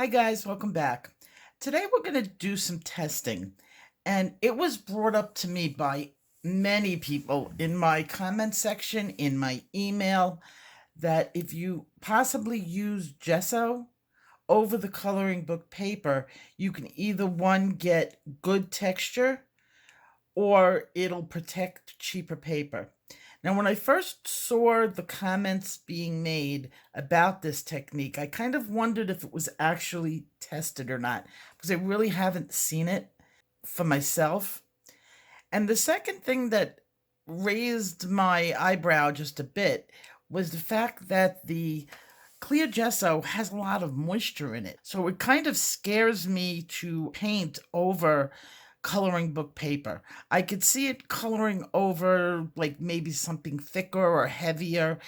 Hi guys, welcome back. Today we're going to do some testing, and it was brought up to me by many people in my comment section, in my email, that if you possibly use gesso over the coloring book paper, you can either one, get good texture, or it'll protect cheaper paper. Now, when I first saw the comments being made about this technique, I kind of wondered if it was actually tested or not, because I really haven't seen it for myself. And the second thing that raised my eyebrow just a bit was the fact that the clear gesso has a lot of moisture in it. So it kind of scares me to paint over coloring book paper. I could see it coloring over like maybe something thicker or heavier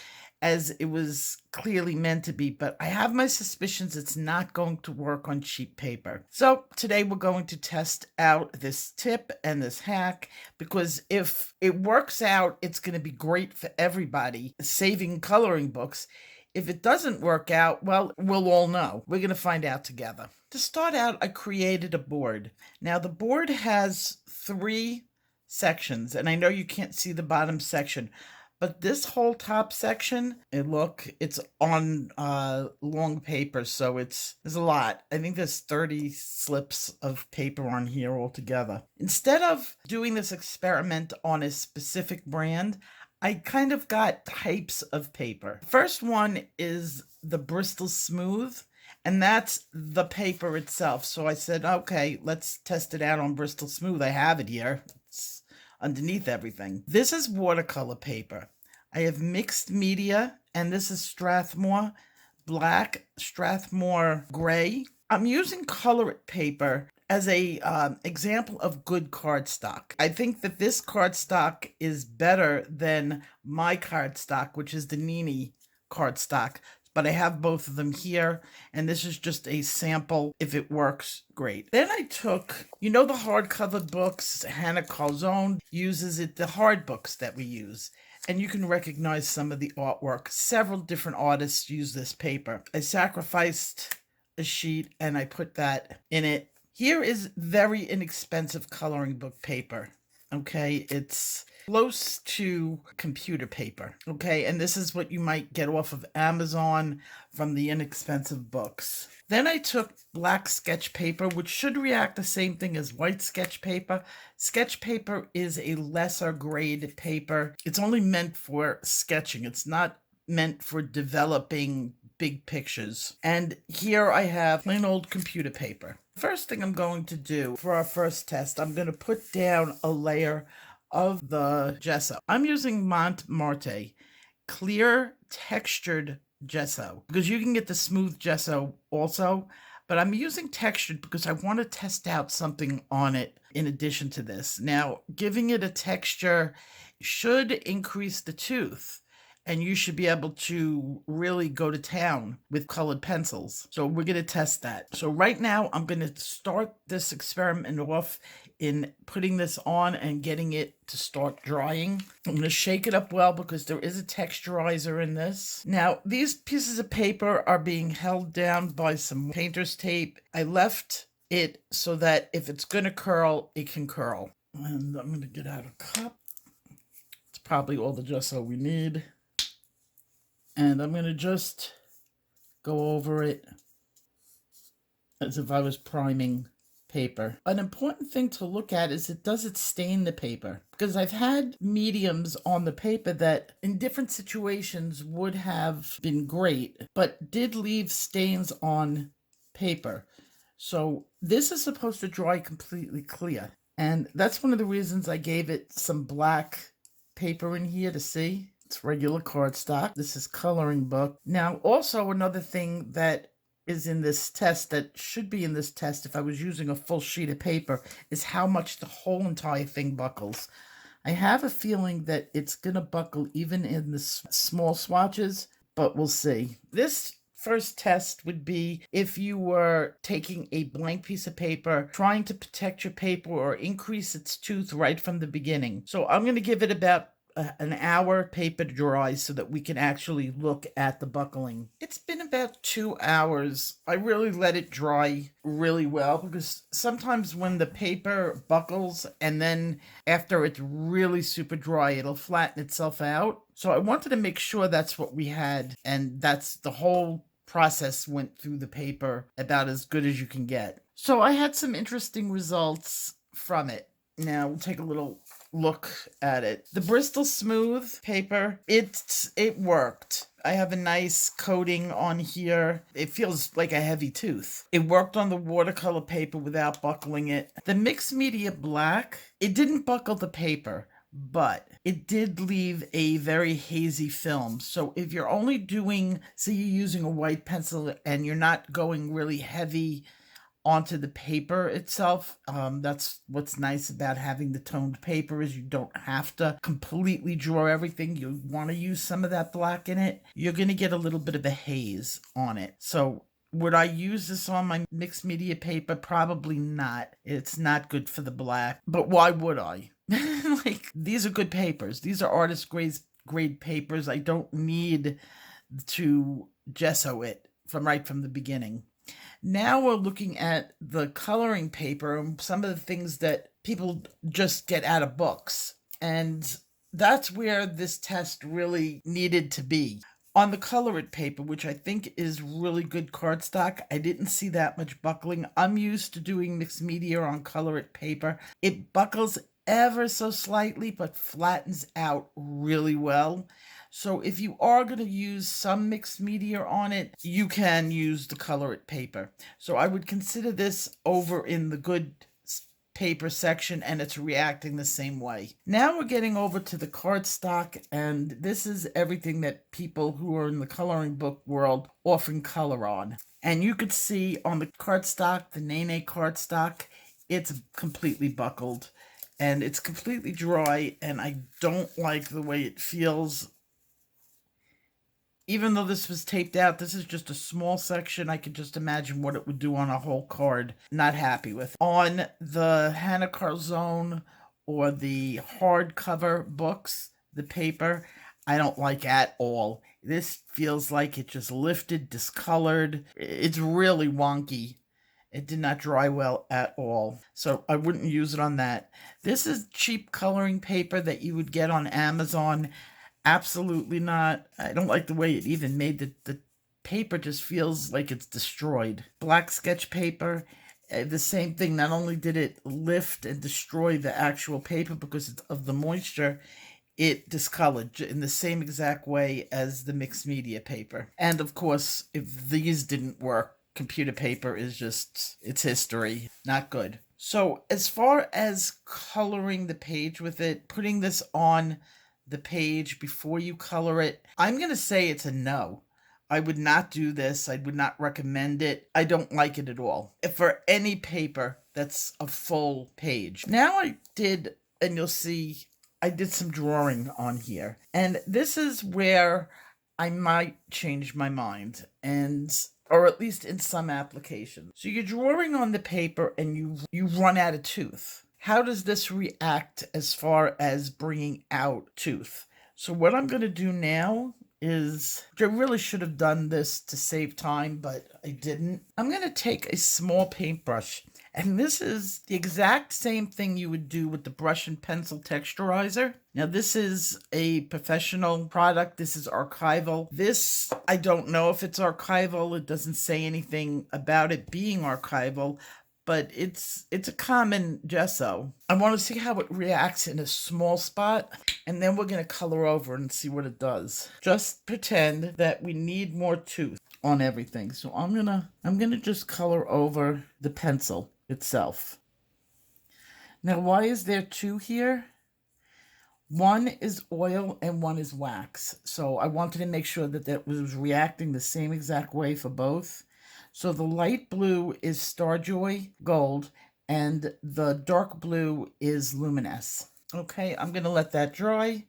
as it was clearly meant to be, but I have my suspicions it's not going to work on cheap paper. So today we're going to test out this tip and this hack, because if it works out, it's going to be great for everybody saving coloring books. If it doesn't work out, well, we'll all know. We're going to find out together. To start out, I created a board. Now, the board has 3 sections, and I know you can't see the bottom section, but this whole top section, it's on long paper, so there's a lot. I think there's 30 slips of paper on here altogether. Instead of doing this experiment on a specific brand, I kind of got types of paper. First one is the Bristol Smooth, and that's the paper itself. So I said, okay, let's test it out on Bristol Smooth. I have it here. It's underneath everything. This is watercolor paper. I have mixed media, and this is Strathmore Black, Strathmore Gray. I'm using Color It paper as a example of good cardstock. I think that this cardstock is better than my cardstock, which is the Nini cardstock, but I have both of them here, and this is just a sample. If it works, great. Then I took, the hardcover books, Hannah Calzone uses it, the hard books that we use, and you can recognize some of the artwork. Several different artists use this paper. I sacrificed a sheet and I put that in it. Here is very inexpensive coloring book paper. Okay, it's close to computer paper. Okay, and this is what you might get off of Amazon from the inexpensive books. Then I took black sketch paper, which should react the same thing as white sketch paper. Sketch paper is a lesser grade paper. It's only meant for sketching. It's not meant for developing big pictures. And here I have plain old computer paper. First thing I'm going to do for our first test, I'm going to put down a layer of the gesso. I'm using Mont clear textured gesso, because you can get the smooth gesso also, but I'm using textured because I want to test out something on it in addition to this. Now, giving it a texture should increase the tooth, and you should be able to really go to town with colored pencils. So we're going to test that. So right now, I'm going to start this experiment off in putting this on and getting it to start drying. I'm going to shake it up well because there is a texturizer in this. Now, these pieces of paper are being held down by some painter's tape. I left it so that if it's going to curl, it can curl. And I'm going to get out a cup. It's probably all the gesso we need. And I'm going to just go over it as if I was priming paper. An important thing to look at is does it stain the paper? Because I've had mediums on the paper that in different situations would have been great, but did leave stains on paper. So this is supposed to dry completely clear. And that's one of the reasons I gave it some black paper in here to see. It's regular cardstock. This is coloring book. Now, also another thing that is in this test, that should be in this test if I was using a full sheet of paper, is how much the whole entire thing buckles. I have a feeling that it's going to buckle even in the small swatches, but we'll see. This first test would be if you were taking a blank piece of paper, trying to protect your paper or increase its tooth right from the beginning. So I'm going to give it about an hour paper to dry so that we can actually look at the buckling. It's been about 2 hours. I really let it dry really well because sometimes when the paper buckles and then after it's really super dry, it'll flatten itself out. So I wanted to make sure that's what we had, and that's the whole process went through the paper about as good as you can get. So I had some interesting results from it. Now we'll take a little look at it. The Bristol Smooth paper, it worked. I have a nice coating on here. It feels like a heavy tooth. It worked on the watercolor paper without buckling it. The mixed media black, it didn't buckle the paper, but it did leave a very hazy film. So if you're only doing, say you're using a white pencil and you're not going really heavy onto the paper itself, that's what's nice about having the toned paper, is you don't have to completely draw everything. You want to use some of that black in it, you're going to get a little bit of a haze on it. So would I use this on my mixed media paper? Probably not. It's not good for the black, but why would I? Like, these are good papers. These are artist grade papers. I don't need to gesso it right from the beginning. Now we're looking at the coloring paper and some of the things that people just get out of books. And that's where this test really needed to be. On the colored paper, which I think is really good cardstock, I didn't see that much buckling. I'm used to doing mixed media on colored paper. It buckles ever so slightly, but flattens out really well. So if you are going to use some mixed media on it, you can use the colored paper. So I would consider this over in the good paper section, and it's reacting the same way. Now we're getting over to the cardstock, and this is everything that people who are in the coloring book world often color on. And you could see on the cardstock, the Nene cardstock, it's completely buckled and it's completely dry, and I don't like the way it feels. Even though this was taped out, this is just a small section. I could just imagine what it would do on a whole card. Not happy with it. On the Hannah Carzone or the hardcover books, the paper, I don't like at all. This feels like it just lifted, discolored. It's really wonky. It did not dry well at all. So I wouldn't use it on that. This is cheap coloring paper that you would get on Amazon. Absolutely not. I don't like the way it even made the paper just feels like it's destroyed. Black sketch paper, the same thing. Not only did it lift and destroy the actual paper because of the moisture, it discolored in the same exact way as the mixed media paper. And of course, if these didn't work, computer paper is just, it's history. Not good. So as far as coloring the page with it, putting this on the page before you color it, I'm going to say it's a no. I would not do this. I would not recommend it. I don't like it at all. If for any paper that's a full page. Now I did, and you'll see, I did some drawing on here. And this is where I might change my mind, or at least in some applications. So you're drawing on the paper and you run out of tooth. How does this react as far as bringing out tooth? So what I'm going to do now is, I really should have done this to save time, but I didn't. I'm going to take a small paintbrush, and this is the exact same thing you would do with the brush and pencil texturizer. Now this is a professional product. This is archival. This, I don't know if it's archival. It doesn't say anything about it being archival, but it's a common gesso. I want to see how it reacts in a small spot, and then we're going to color over and see what it does. Just pretend that we need more tooth on everything. So I'm gonna just color over the pencil itself. Now, why is there two here? One is oil and one is wax. So I wanted to make sure that that was reacting the same exact way for both. So the light blue is Starjoy Gold and the dark blue is Luminous. Okay, I'm going to let that dry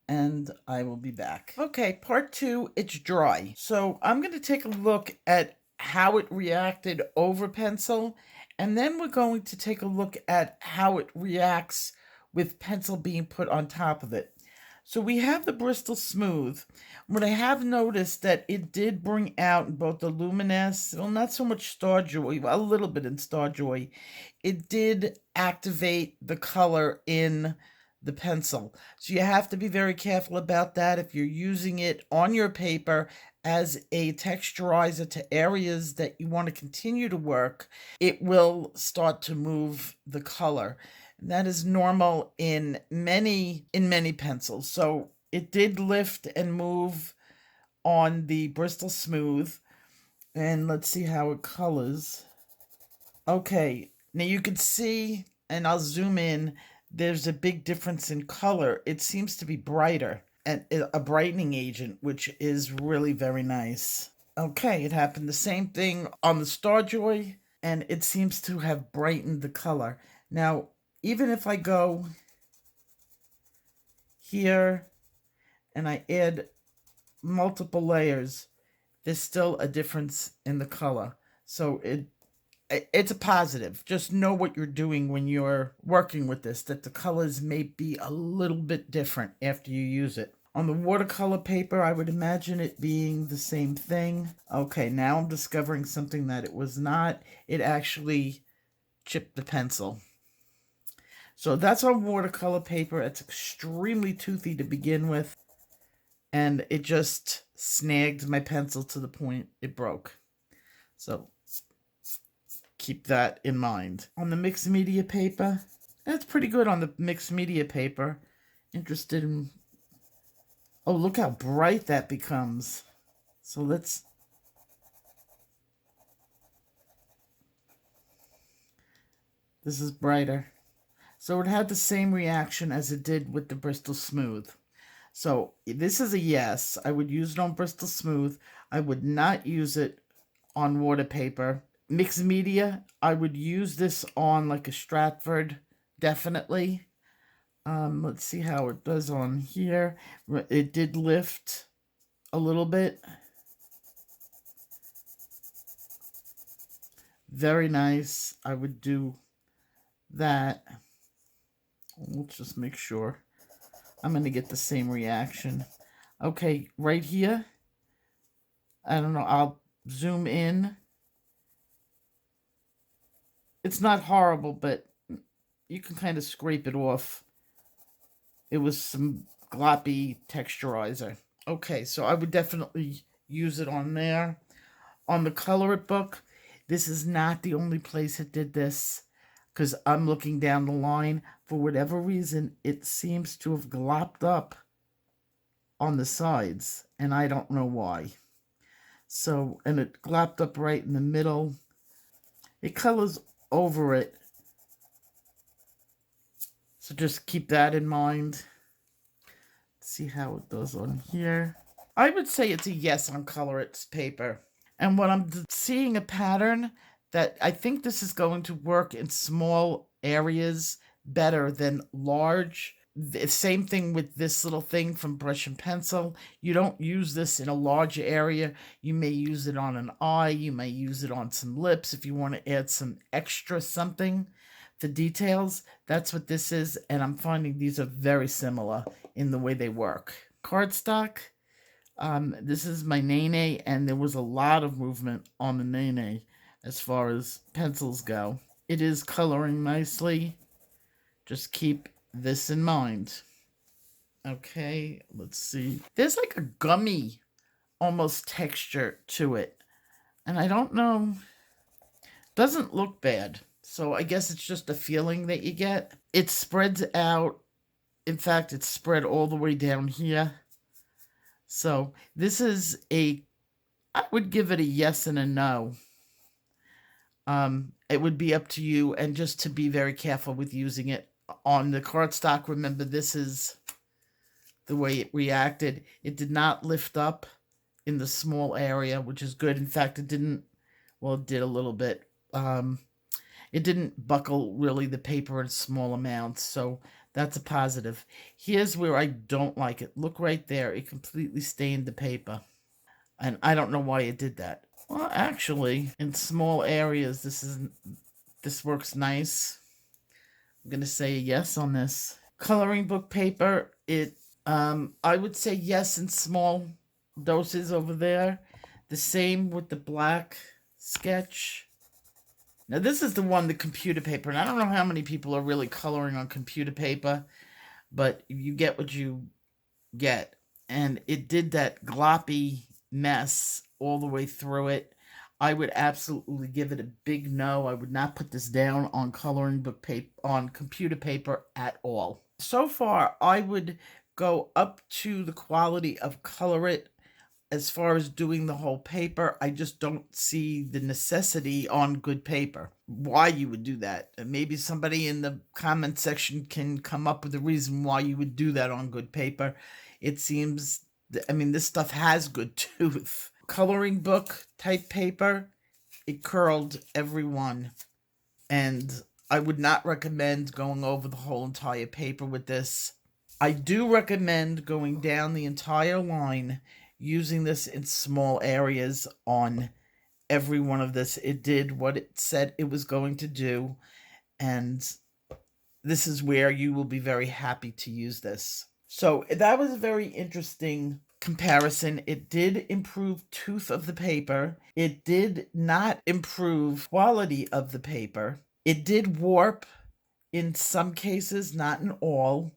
and I will be back. Okay, part two, it's dry. So I'm going to take a look at how it reacted over pencil, and then we're going to take a look at how it reacts with pencil being put on top of it. So we have the Bristol Smooth. What I have noticed that it did bring out both the luminous, well, not so much Star Joy, well, a little bit in Star Joy. It did activate the color in the pencil. So you have to be very careful about that if you're using it on your paper as a texturizer to areas that you want to continue to work. It will start to move the color. That is normal in many pencils. So it did lift and move on the Bristol Smooth. And let's see how it colors. Okay, now you can see, and I'll zoom in, there's a big difference in color. It seems to be brighter, and a brightening agent, which is really very nice. Okay, it happened the same thing on the Starjoy, and it seems to have brightened the color. Now, even if I go here and I add multiple layers, there's still a difference in the color. So it's a positive. Just know what you're doing when you're working with this, that the colors may be a little bit different after you use it. On the watercolor paper, I would imagine it being the same thing. Okay, now I'm discovering something that it was not. It actually chipped the pencil. So that's on watercolor paper. It's extremely toothy to begin with. And it just snagged my pencil to the point it broke. So keep that in mind. On the mixed media paper, that's pretty good on the mixed media paper. Interested in... Oh, look how bright that becomes. So let's... This is brighter. So it had the same reaction as it did with the Bristol Smooth. So this is a yes. I would use it on Bristol Smooth. I would not use it on water paper. Mixed media, I would use this on like a Stratford, definitely. Let's see how it does on here. It did lift a little bit. Very nice. I would do that. Let's just make sure. I'm going to get the same reaction. Okay, right here. I don't know. I'll zoom in. It's not horrible, but you can kind of scrape it off. It was some gloppy texturizer. Okay, so I would definitely use it on there. On the Color It book, this is not the only place it did this, because I'm looking down the line. For whatever reason, it seems to have glopped up on the sides, and I don't know why. So, and it glopped up right in the middle. It colors over it. So just keep that in mind. Let's see how it does on here. I would say it's a yes on Color It's paper. And what I'm seeing a pattern that I think this is going to work in small areas better than large. The same thing with this little thing from Brush and Pencil. You don't use this in a large area. You may use it on an eye. You may use it on some lips if you want to add some extra something for details. That's what this is, and I'm finding these are very similar in the way they work. Cardstock. This is my Nene, and there was a lot of movement on the Nene as far as pencils go. It is coloring nicely. Just keep this in mind. Okay, let's see. There's like a gummy almost texture to it. And I don't know. Doesn't look bad. So I guess it's just a feeling that you get. It spreads out. In fact, it's spread all the way down here. So this is I would give it a yes and a no. It would be up to you, and just to be very careful with using it. On the cardstock, remember, this is the way it reacted. It did not lift up in the small area, which is good. In fact, it didn't, well, it did a little bit. It didn't buckle really the paper in small amounts, so that's a positive. Here's where I don't like it. Look right there. It completely stained the paper. And I don't know why it did that. Well, actually, in small areas, this works nice. I'm going to say a yes on this. Coloring book paper, it I would say yes in small doses over there. The same with the black sketch. Now this is the one, the computer paper, and I don't know how many people are really coloring on computer paper, but you get what you get. And it did that gloppy mess all the way through it. I would absolutely give it a big no. I would not put this down on coloring book paper, on computer paper at all. So far, I would go up to the quality of Color It. As far as doing the whole paper, I just don't see the necessity on good paper. Why you would do that? And maybe somebody in the comment section can come up with a reason why you would do that on good paper. It seems, I mean, this stuff has good tooth. Coloring book type paper, it curled every one. And I would not recommend going over the whole entire paper with this. I do recommend going down the entire line, using this in small areas on every one of this. It did what it said it was going to do, and this is where you will be very happy to use this. So that was a very interesting comparison. It did improve tooth of the paper. It did not improve quality of the paper. It did warp in some cases, not in all,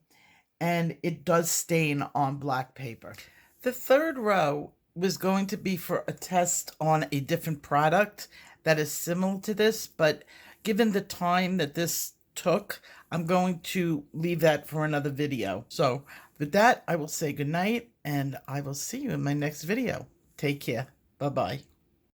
and it does stain on black paper. The third row was going to be for a test on a different product that is similar to this, but given the time that this took, I'm going to leave that for another video. So with that, I will say goodnight, and I will see you in my next video. Take care. Bye-bye.